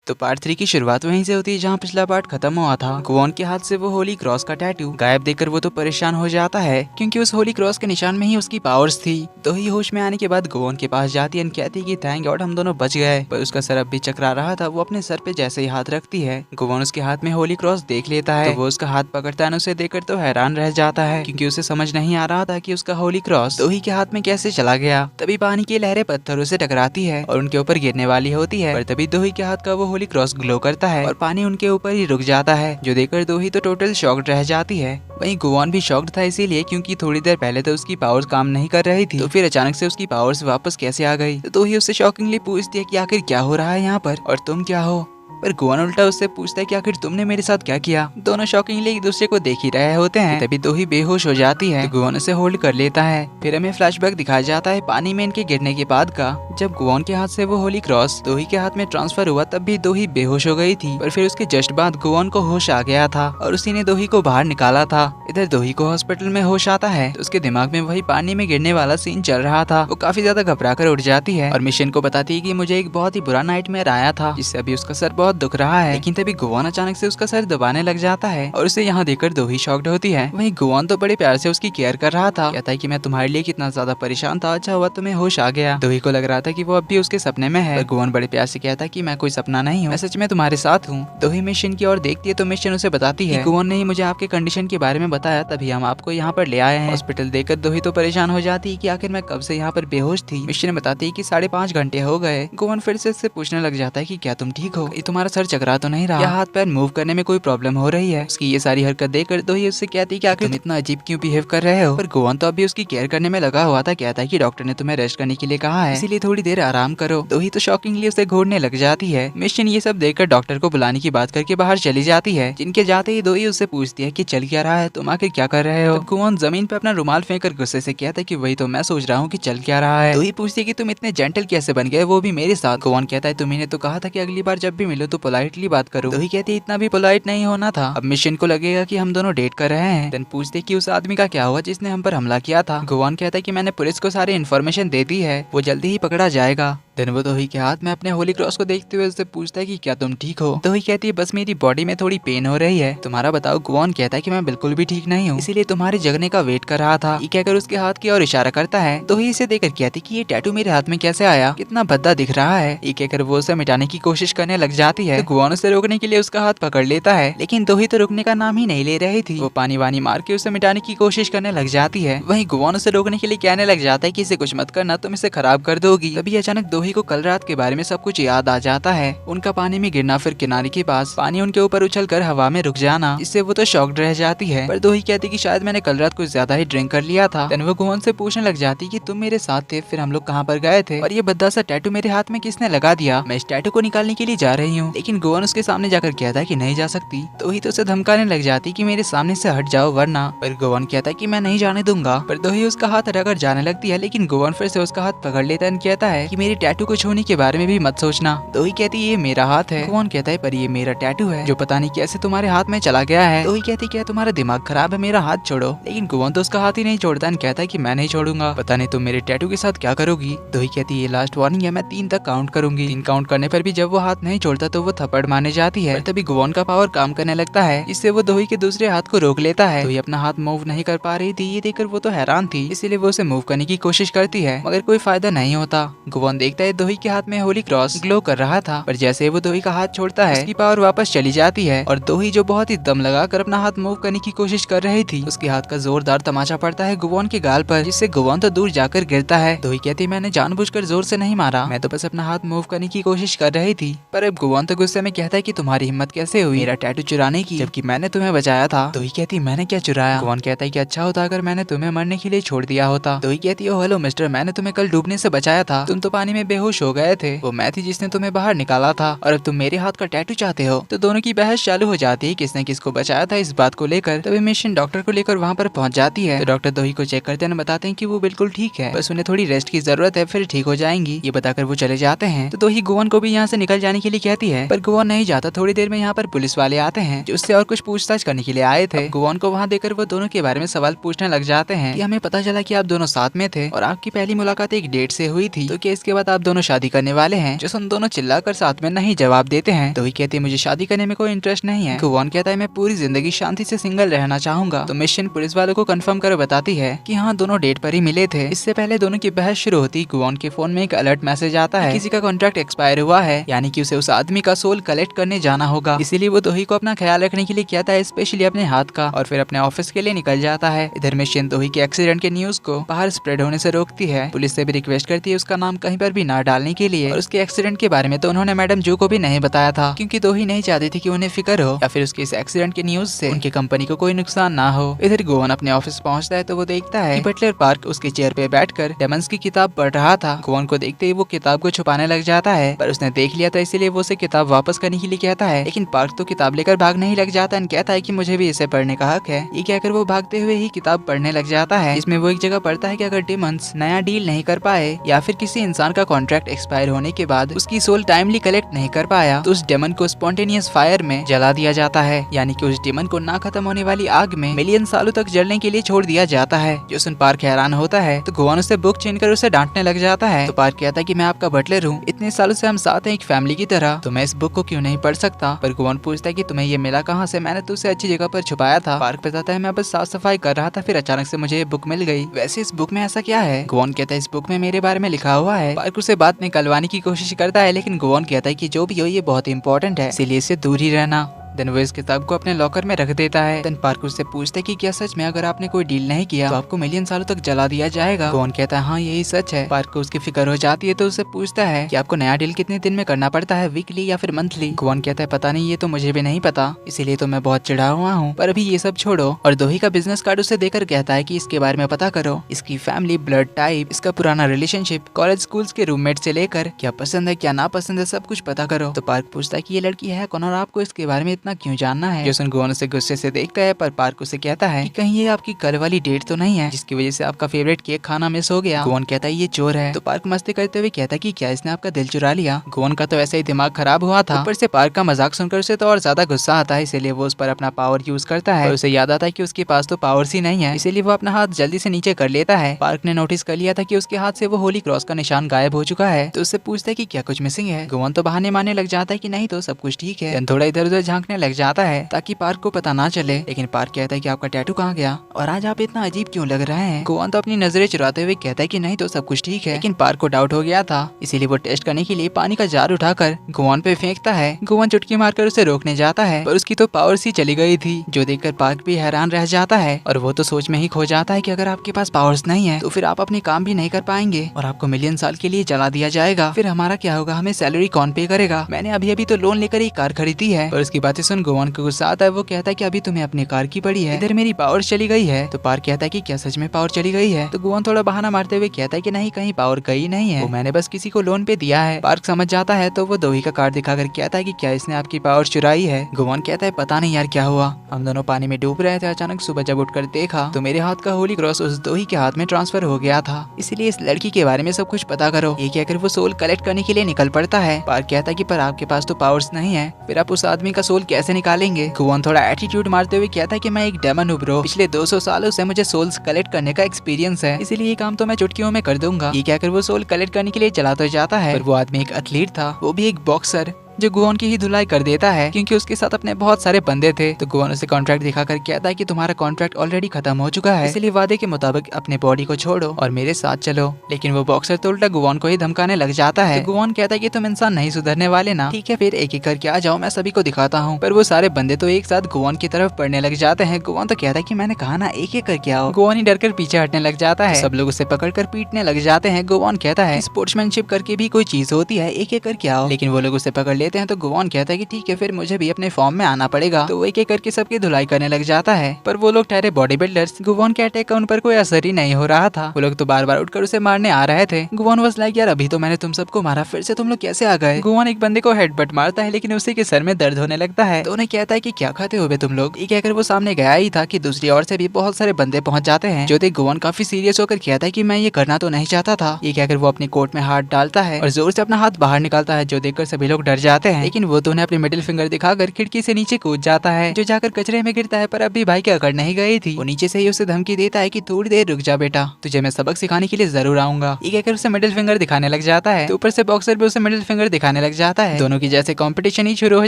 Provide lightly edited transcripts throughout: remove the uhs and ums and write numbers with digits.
तो पार्ट 3 की शुरुआत वहीं से होती है जहाँ पिछला पार्ट खत्म हुआ था। गुवॉन के हाथ से वो होली क्रॉस का टैटू गायब देखकर वो तो परेशान हो जाता है क्योंकि उस होली क्रॉस के निशान में ही उसकी पावर्स थी। तो ही होश में आने के बाद गुवॉन के पास जाती है, कहती है कि थैंक गॉड हम दोनों बच गए। पर उसका सर अब भी चकरा रहा था। वो अपने सर पे जैसे ही हाथ रखती है, गुवॉन उसके हाथ में होली क्रॉस देख लेता है। तो वो उसका हाथ पकड़ता है, उसे देखकर तो हैरान रह जाता है क्योंकि उसे समझ नहीं आ रहा था कि उसका होली क्रॉस दोही के हाथ में कैसे चला गया। तभी पानी की लहरें पत्थरों से टकराती है और उनके ऊपर गिरने वाली होती है, पर तभी दोही के हाथ का वो होली क्रॉस ग्लो करता है और पानी उनके ऊपर ही रुक जाता है, जो देखकर दोही तो टोटल शॉक्ड रह जाती है। वहीं गुवॉन भी शॉक्ड था इसीलिए क्योंकि थोड़ी देर पहले तो उसकी पावर्स काम नहीं कर रही थी, तो फिर अचानक से उसकी पावर्स वापस कैसे आ गई। तो दोही उससे शॉकिंगली पूछती है कि आखिर क्या हो रहा है यहाँ पर और तुम क्या हो। पर गुवॉन उल्टा उससे पूछता है कि आखिर तुमने मेरे साथ क्या किया। दोनों शॉकिंगली एक दूसरे को देख ही रहे होते हैं। तभी दोही बेहोश हो जाती है तो गुवॉन उसे होल्ड कर लेता है। फिर हमें फ्लैशबैक दिखाया जाता है पानी में इनके गिरने के बाद का, जब गुवॉन के हाथ से वो होली क्रॉस दोही के हाथ में ट्रांसफर हुआ तब भी दोही बेहोश हो गई थी। पर फिर उसके जस्ट बाद गुवॉन को होश आ गया था और उसी ने दोही को बाहर निकाला था। इधर दोही को हॉस्पिटल में होश आता है तो उसके दिमाग में वही पानी में गिरने वाला सीन चल रहा था। वो काफी ज्यादा घबरा कर उठ जाती है और मिशन को बताती है कि मुझे एक बहुत ही बुरा नाइटमेयर आया था जिससे अभी उसका सर बहुत दुख रहा है। लेकिन तभी गुवॉन अचानक से उसका सर दबाने लग जाता है और उसे यहाँ देखकर दोही शॉक्ड होती है। वहीं गुवॉन तो बड़े प्यार से उसकी केयर कर रहा था, कहता है कि मैं तुम्हारे लिए कितना ज्यादा परेशान था, अच्छा हुआ तुम्हें होश आ गया। दोही को लग रहा था कि वो अब भी उसके सपने में है, पर गुवॉन बड़े प्यार से कहता है कि मैं कोई सपना नहीं हूँ, मैं सच में तुम्हारे साथ हूँ। दोही मिशन की ओर देखती है तो मिशन उसे बताती है गुवॉन ने ही मुझे आपके कंडीशन के बारे में बताया, तभी हम आपको यहाँ पर ले आए हैं। हॉस्पिटल देखकर दोही तो परेशान हो जाती है कि आखिर मैं कब से यहाँ पर बेहोश थी। मिशन बताती है कि 5.5 घंटे हो गए। गुवॉन फिर से उससे पूछने लग जाता है कि क्या तुम ठीक हो, तुम्हारा सर चकरा तो नहीं रहा, हाथ पैर मूव करने में कोई प्रॉब्लम हो रही है। उसकी ये सारी हरकत देखकर दोही उससे कहती है कि आखिर तुम इतना अजीब क्यों बिहेव कर रहे हो। पर गुवॉन तो अभी उसकी केयर करने में लगा हुआ था, कहता है कि डॉक्टर ने तुम्हें रेस्ट करने के लिए कहा है, इसीलिए थोड़ी देर आराम करो। दोही तो शॉकिंगली उसे घूरने लग जाती है। मिशन ये सब देखकर डॉक्टर को बुलाने की बात करके बाहर चली जाती है। जिनके जाते ही दोही उससे पूछती है कि चल क्या रहा है, तुम आखिर क्या कर रहे हो। गुवॉन जमीन पे अपना रुमाल फेंककर गुस्से से कहता है कि वही तो मैं सोच रहा हूँ कि चल क्या रहा है। दोही पूछती है कि तुम इतने जेंटल कैसे बन गए, वो भी मेरे साथ। गुवॉन कहता है तुम्ही ने तो कहा था कि अगली बार जब भी मिलो तो पोलाइटली बात करो। दोही कहती है इतना भी पोलाइट नहीं होना था, अब मिशन को लगेगा कि हम दोनों डेट कर रहे हैं। देन पूछते कि उस आदमी का क्या हुआ जिसने हम पर हमला किया था। गुवॉन कहता है कि मैंने पुलिस को सारी इन्फॉर्मेशन दे दी है, वो जल्दी ही पकड़ा जाएगा। देन वो दोही के हाथ में अपने होली क्रॉस को देखते हुए उससे पूछता है कि क्या तुम ठीक हो। दोही कहती है बस मेरी बॉडी में थोड़ी पेन हो रही है, तुम्हारा बताओ। गुवॉन कहता है कि मैं बिल्कुल भी ठीक नहीं हूँ, इसीलिए तुम्हारे जगने का वेट कर रहा था। ये कहकर उसके हाथ की ओर इशारा करता है। दोही इसे देखकर कहती कि ये टैटू मेरे हाथ में कैसे आया, कितना भद्दा दिख रहा है। ये कहकर वो उसे मिटाने की कोशिश करने लग जाती है। तो गुवॉन उसे रोकने के लिए उसका हाथ पकड़ लेता है, लेकिन दोही तो रुकने का नाम ही नहीं ले रही थी। वो पानी वानी मार के उसे मिटाने की कोशिश करने लग जाती है। वहीं गुवॉन उसे रोकने के लिए कहने लग जाता है कि इसे कुछ मत करना, तुम इसे खराब कर दोगी। तभी अचानक दोही को कल रात के बारे में सब कुछ याद आ जाता है। उनका पानी में गिरना, फिर किनारे के पास पानी उनके ऊपर उछलकर हवा में रुक जाना, इससे वो तो शॉक्ड रह जाती है। पर दोही कहती कि शायद मैंने कल रात कुछ ज्यादा ही ड्रिंक कर लिया था। देन वो गुवॉन से पूछने लग जाती कि तुम मेरे साथ थे, फिर हम लोग कहाँ पर गए थे और ये भद्दा सा टैटू मेरे हाथ में किसने लगा दिया। मैं इस टैटू को निकालने के लिए जा रही हूँ, लेकिन गुवॉन उसके सामने जाकर कहता है कि नहीं जा सकती। दोही तो उसे धमकाने लग जाती कि मेरे सामने से हट जाओ वरना। पर गुवॉन कहता है कि मैं नहीं जाने दूंगा। पर दोही उसका हाथ हटाकर जाने लगती है, लेकिन गुवॉन फिर से उसका हाथ पकड़ लेता है, कहता है कि मेरे टैटू को छूने के बारे में भी मत सोचना। दोही कहती है ये मेरा हाथ है। गुवॉन कहता है पर ये मेरा टैटू है जो पता नहीं कैसे तुम्हारे हाथ में चला गया है। दोही कहती क्या तुम्हारा दिमाग खराब है, मेरा हाथ छोड़ो। लेकिन गुवॉन तो उसका हाथ ही नहीं छोड़ता, कहता है कि मैं नहीं छोड़ूंगा, पता नहीं तुम मेरे टैटू के साथ क्या करोगी। दोही कहती है ये लास्ट वार्निंग है, मैं 3 तक काउंट करूंगी। 3 काउंट करने पर भी जब वो हाथ नहीं छोड़ता तो वो थप्पड़ मारने जाती है। तभी गुवॉन का पावर काम करने लगता है, इससे वो दोही के दूसरे हाथ को रोक लेता है। दोही अपना हाथ मूव नहीं कर पा रही थी, ये देखकर वो तो हैरान थी, इसीलिए वो उसे मूव करने की कोशिश करती है, मगर कोई फायदा नहीं होता। गुवॉन देखता है दोही के हाथ में होली क्रॉस ग्लो कर रहा था, पर जैसे वो दोही का हाथ छोड़ता है उसकी पावर वापस चली जाती है और दोही जो बहुत ही दम लगाकर अपना हाथ मूव करने की कोशिश कर रही थी, उसके हाथ का जोरदार तमाचा पड़ता है गुवॉन के गाल पर, जिससे गुवॉन तो दूर जाकर गिरता है। दोही कहती है मैंने जानबूझकर जोर से नहीं मारा, मैं तो बस अपना हाथ मूव करने की कोशिश कर रही थी। पर अब गुवॉन तो गुस्से में कहता है कि तुम्हारी हिम्मत कैसे हुई मेरा टैटू चुराने की, जबकि मैंने तुम्हें बचाया था। दोही कहती है मैंने क्या चुराया। गुवॉन कहता है कि अच्छा होता अगर मैंने तुम्हें मरने के लिए छोड़ दिया होता। दोही कहती है हेलो मिस्टर, मैंने तुम्हें कल डूबने से बचाया था, तुम तो पानी में बेहोश हो गए थे, वो मैं थी जिसने तुम्हें बाहर निकाला था और अब तुम मेरे हाथ का टैटू चाहते हो। तो दोनों की बहस चालू हो जाती है किसने किसको बचाया था इस बात को लेकर। तभी मिशन डॉक्टर को लेकर वहाँ पर पहुँच जाती है। तो डॉक्टर दोही को चेक करते हैं, बताते हैं कि वो बिल्कुल ठीक है, बस उन्हें थोड़ी रेस्ट की जरूरत है, फिर ठीक हो जाएंगी। ये बताकर वो चले जाते हैं। तो दोही गुवॉन को भी यहाँ से निकल जाने के लिए कहती है, पर गुवॉन नहीं जाता। थोड़ी देर में यहाँ पर पुलिस वाले आते हैं जो उससे और कुछ पूछताछ करने के लिए आए थे। गुवॉन को वहाँ देखकर वो दोनों के बारे में सवाल पूछने लग जाते हैं कि हमें पता चला कि आप दोनों साथ में थे और आपकी पहली मुलाकात एक डेट से हुई थी, तो क्या इसके बाद आप आप दोनों शादी करने वाले हैं। जोसन दोनों चिल्लाकर साथ में नहीं जवाब देते हैं। तो ही कहती है मुझे शादी करने में कोई इंटरेस्ट नहीं है। गुवॉन कहता है मैं पूरी जिंदगी शांति से सिंगल रहना चाहूंगा। तो मिशन पुलिस वालों को कंफर्म कर बताती है कि हाँ दोनों डेट पर ही मिले थे। इससे पहले दोनों की बहस शुरू होती गुवॉन के फोन में एक अलर्ट मैसेज आता है किसी का कॉन्ट्रैक्ट एक्सपायर हुआ है, यानी कि उसे उस आदमी का सोल कलेक्ट करने जाना होगा। इसीलिए वो दोही को अपना ख्याल रखने के लिए कहता है, स्पेशली अपने हाथ का, और फिर अपने ऑफिस के लिए निकल जाता है। इधर मिशन दोही के एक्सीडेंट के न्यूज को बाहर स्प्रेड होने से रोकती है। पुलिस से भी रिक्वेस्ट करती है उसका नाम कहीं पर भी ना डालने के लिए। और उसके एक्सीडेंट के बारे में तो उन्होंने मैडम जू को भी नहीं बताया था, क्योंकि दोही नहीं चाहती थी कि उन्हें फिक्र हो या फिर उसके इस एक्सीडेंट के न्यूज से उनकी कंपनी को कोई नुकसान ना हो। इधर गुवॉन अपने ऑफिस पहुंचता है तो वो देखता है कि बटलर पार्क उसके चेयर पे बैठकर डेमंस की किताब पढ़ रहा था। गुवॉन को देखते ही वो किताब को छुपाने लग जाता है, पर उसने देख लिया था इसीलिए वो उसे किताब वापस करने के लिए कहता है। लेकिन पार्क तो किताब लेकर भागने ही लग जाता है, कहता है कि मुझे भी इसे पढ़ने का हक है। ये कहकर वो भागते हुए ही किताब पढ़ने लग जाता है। इसमें वो एक जगह पढ़ता है कि अगर डेमंस नया डील नहीं कर पाए या फिर किसी इंसान का कॉन्ट्रैक्ट एक्सपायर होने के बाद उसकी सोल टाइमली कलेक्ट नहीं कर पाया तो उस डेमन को स्पॉन्टेनियस फायर में जला दिया जाता है, यानी कि उस डेमन को ना खत्म होने वाली आग में मिलियन सालों तक जलने के लिए छोड़ दिया जाता है। जो सुन पार्क हैरान होता है तो गुवॉन उसे बुक छीनकर उसे डांटने लग जाता है। तो पार्क कहता है कि मैं आपका बटलर हूँ, इतने सालों से हम साथ हैं एक फैमिली की तरह, तो मैं इस बुक को क्यों नहीं पढ़ सकता। पर गुवॉन पूछता है कि तुम्हें ये मिला कहाँ से, मैंने तो उसे अच्छी जगह पर छुपाया था। पार्क बताता है मैं बस साफ सफाई कर रहा था, फिर अचानक से मुझे ये बुक मिल गई। वैसे इस बुक में ऐसा क्या है? गुवॉन कहता है इस बुक में मेरे बारे में लिखा हुआ है। पार्क उसे बात निकलवाने की कोशिश करता है, लेकिन गुवॉन कहता है कि जो भी हो ये बहुत इंपॉर्टेंट है, इसीलिए इससे दूर ही रहना। देन वो इस किताब को अपने लॉकर में रख देता है। देन पार्क उससे पूछता है कि क्या सच में अगर आपने कोई डील नहीं किया तो आपको मिलियन सालों तक जला दिया जाएगा? गुवॉन कहता है हाँ यही सच है। पार्क को उसकी फिक्र हो जाती है तो उससे पूछता है कि आपको नया डील कितने दिन में करना पड़ता है, वीकली या फिर मंथली? गुवॉन कहता है पता नहीं, ये तो मुझे भी नहीं पता, इसीलिए तो मैं बहुत चिढ़ा हुआ हूँ। पर अभी ये सब छोड़ो। और दोही का बिजनेस कार्ड उसे देकर कहता है कि इसके बारे में पता करो, इसकी फैमिली, ब्लड टाइप, इसका पुराना रिलेशनशिप, कॉलेज स्कूल्स के रूममेट से लेकर क्या पसंद है क्या ना पसंद है सब कुछ पता करो। तो पार्क पूछता है कि ये लड़की है कौन और आपको इसके बारे में इतना क्यों जानना है? जोसन गुवॉन उसे गुस्से से देखता है, पर पार्क उसे कहता है कि कहीं ये आपकी कल वाली डेट तो नहीं है जिसकी वजह से आपका फेवरेट केक खाना मिस हो गया। गुवॉन कहता है ये चोर है। तो पार्क मस्ती करते हुए कहता है कि क्या इसने आपका दिल चुरा लिया? गुवॉन का तो वैसे ही दिमाग खराब हुआ था, ऊपर से पार्क का मजाक सुनकर उसे तो और ज्यादा गुस्सा आता है, इसीलिए वो उस पर अपना पावर यूज करता है। और उसे याद आता है कि उसके पास तो पावर्स ही नहीं है, इसीलिए वो अपना हाथ जल्दी से नीचे कर लेता है। पार्क ने नोटिस कर लिया था कि उसके हाथ से वो होली क्रॉस का निशान गायब हो चुका है, तो उससे पूछता है कि क्या कुछ मिसिंग है? गुवॉन तो बहाने मारने लग जाता है कि नहीं तो सब कुछ ठीक है। थोड़ा इधर उधर झांकने लग जाता है ताकि पार्क को पता ना चले। लेकिन पार्क कहता है कि आपका टैटू कहाँ गया और आज आप इतना अजीब क्यों लग रहे हैं? गुवॉन तो अपनी नजरें चुराते हुए कहता है कि नहीं तो सब कुछ ठीक है। लेकिन पार्क को डाउट हो गया था, इसीलिए वो टेस्ट करने के लिए पानी का जार उठाकर गुवॉन पे फेंकता है। गुवॉन चुटकी मारकर उसे रोकने जाता है, पर उसकी तो पावर्स ही चली गई थी, जो देखकर पार्क भी हैरान रह जाता है। और वो तो सोच में ही खो जाता है कि अगर आपके पास पावर्स नहीं है तो फिर आप अपने काम भी नहीं कर पाएंगे और आपको मिलियन साल के लिए जला दिया जाएगा। फिर हमारा क्या होगा, हमें सैलरी कौन पे करेगा? मैंने अभी अभी तो लोन लेकर एक कार खरीदी है। और उसकी बातें सुन गुवॉन को गुस्सा आता है। वो कहता है कि अभी तुम्हें अपनी कार की पड़ी है, इधर मेरी पावर चली गई है। तो पार्क कहता है कि क्या सच में पावर चली गई है? तो गुवॉन थोड़ा बहाना मारते हुए कहता है कि नहीं, कहीं पावर गई नहीं है, वो मैंने बस किसी को लोन पे दिया है। पार्क समझ जाता है तो वो दोही का कार्ड दिखाकर कहता है कि क्या इसने आपकी पावर चुराई है? गुवॉन कहता है पता नहीं यार क्या हुआ, हम दोनों पानी में डूब रहे थे, अचानक सुबह जब उठकर देखा तो मेरे हाथ का होली क्रॉस उस दोही के हाथ में ट्रांसफर हो गया था, इसीलिए इस लड़की के बारे में सब कुछ पता करो। ये कहकर वो सोल कलेक्ट करने के लिए निकल पड़ता है। पार्क कहता है कि पर आपके पास तो पावर्स नहीं है, फिर आप उस आदमी का सोल कैसे निकालेंगे? गुवॉन थोड़ा एटीट्यूड मारते हुए कहता है कि मैं एक डेमन हूँ ब्रो, पिछले 200 सालों से मुझे सोल्स कलेक्ट करने का एक्सपीरियंस है, इसीलिए ये काम तो मैं चुटकियों में कर दूंगा। ये कहकर वो सोल कलेक्ट करने के लिए चला तो जाता है, पर वो आदमी एक एथलीट था, वो भी एक बॉक्सर, जो गुवॉन की ही धुलाई कर देता है क्योंकि उसके साथ अपने बहुत सारे बंदे थे। तो गुवॉन उसे कॉन्ट्रैक्ट दिखाकर कहता है कि तुम्हारा कॉन्ट्रैक्ट ऑलरेडी खत्म हो चुका है, इसलिए वादे के मुताबिक अपने बॉडी को छोड़ो और मेरे साथ चलो। लेकिन वो बॉक्सर तो उल्टा गुवॉन को ही धमकाने लग जाता है। तो गुवॉन कहता है कि तुम इंसान नहीं सुधरने वाले ना, ठीक है फिर एक एक करके आ जाओ, मैं सभी को दिखाता हूँ। पर वो सारे बंदे तो एक साथ गुवॉन की तरफ पड़ने लग जाते हैं। गुवॉन तो कहता है कि मैंने कहा ना एक एक करके आओ। गुवॉन ही डरकर पीछे हटने लग जाता है, सब लोग उसे पकड़कर पीटने लग जाते हैं। गुवॉन कहता है स्पोर्ट्समैनशिप करके भी कोई चीज होती है, एक एक करके आओ। लेकिन वो लोग उसे पकड़ लेते हैं। तो गुवॉन कहता है कि ठीक है फिर मुझे भी अपने फॉर्म में आना पड़ेगा। तो वो एक एक करके सबकी धुलाई करने लग जाता है, पर वो लोग ठहरे बॉडी बिल्डर्स, गुवॉन के अटैक का उन पर कोई असर ही नहीं हो रहा था। वो लोग तो बार बार उठकर उसे मारने आ रहे थे। गुवॉन वाज लाइक यार अभी तो मैंने तुम सबको मारा, फिर से तुम लोग कैसे आ गए? गुवॉन एक बंदे को हेडबट मारता है, लेकिन उसी के सर में दर्द होने लगता है। तो उन्हें कहता है कि क्या खाते हो बे तुम लोग? ये कहकर वो सामने गया ही था कि दूसरी ओर से भी बहुत सारे बंदे पहुंच जाते हैं। जो देख गुवॉन काफी सीरियस होकर कहता है कि मैं ये करना तो नहीं चाहता था। ये कहकर वो अपनी कोट में हाथ डालता है और जोर से अपना हाथ बाहर निकालता है, जो देखकर सभी लोग डर जाते जाते हैं, लेकिन वो तो उन्हें अपने मिडिल फिंगर दिखाकर खिड़की से नीचे कूद जाता है, जो जाकर कचरे में गिरता है। पर अभी भाई की अकड़ नहीं गई थी। वो नीचे से ही उसे धमकी देता है कि थोड़ी देर रुक जा बेटा, तुझे मैं सबक सिखाने के लिए जरूर आऊंगा। ये कहकर उसे मिडिल फिंगर दिखाने लग जाता है। तो ऊपर से बॉक्सर भी उसे मिडिल फिंगर दिखाने लग जाता है। दोनों की जैसे कंपटीशन ही शुरू हो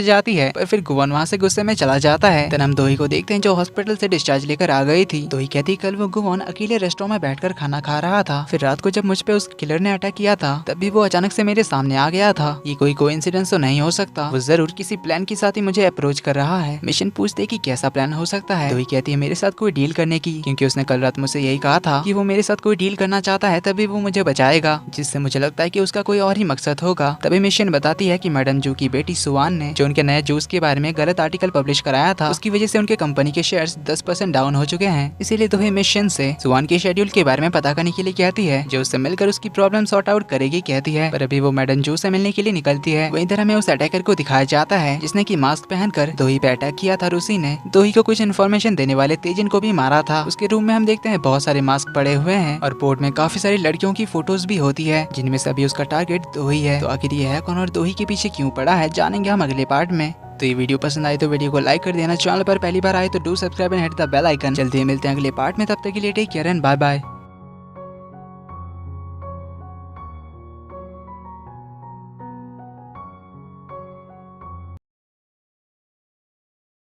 जाती है। पर फिर गुवन वहाँ से गुस्से में चला जाता है। तब हम दोही को देखते हैं, जो हॉस्पिटल से डिस्चार्ज लेकर आ गई थी। दोही कहती कल वो गुवन अकेले रेस्टोरेंट में बैठकर खाना खा रहा था। फिर रात को जब मुझ पे उस किलर ने अटैक किया था, तब भी वो अचानक से मेरे सामने आ गया था। ये कोई कोइंसिडेंस तो नहीं हो सकता, वो जरूर किसी प्लान के साथ ही मुझे अप्रोच कर रहा है। मिशन पूछते कि कैसा प्लान हो सकता है। दोही कहती है मेरे साथ कोई डील करने की, क्योंकि उसने कल रात मुझसे यही कहा था कि वो मेरे साथ कोई डील करना चाहता है, तभी वो मुझे बचाएगा। जिससे मुझे लगता है कि उसका कोई और ही मकसद होगा। तभी मिशन बताती है कि मैडम जू की बेटी सुवान ने जो उनके नए जूस के बारे में गलत आर्टिकल पब्लिश कराया था, उसकी वजह से उनके कंपनी के शेयर्स 10% डाउन हो चुके हैं। इसीलिए दोही मिशन से सुवान के शेड्यूल के बारे में पता करने के लिए कहती है, जो उससे मिलकर उसकी प्रॉब्लम सॉर्ट आउट करेगी कहती है। पर अभी वो मैडम जू से मिलने के लिए निकलती है। वहीं तरह में उस अटैकर को दिखाया जाता है, जिसने की मास्क पहनकर दोही पे अटैक किया था। रूसी ने दोही को कुछ इन्फॉर्मेशन देने वाले तेजिन को भी मारा था। उसके रूम में हम देखते हैं बहुत सारे मास्क पड़े हुए हैं और बोर्ड में काफी सारी लड़कियों की फोटोज भी होती है, जिनमें से अभी उसका टारगेट दोही है। तो आखिर ये है कौन और दोही के पीछे क्यों पड़ा है, जानेंगे हम अगले पार्ट में। तो ये वीडियो पसंद आए तो वीडियो को लाइक कर देना, चैनल पर पहली बार आए तो do subscribe and hit the bell icon. जल्दी मिलते हैं अगले पार्ट में, तब तक के लिए take care and bye bye.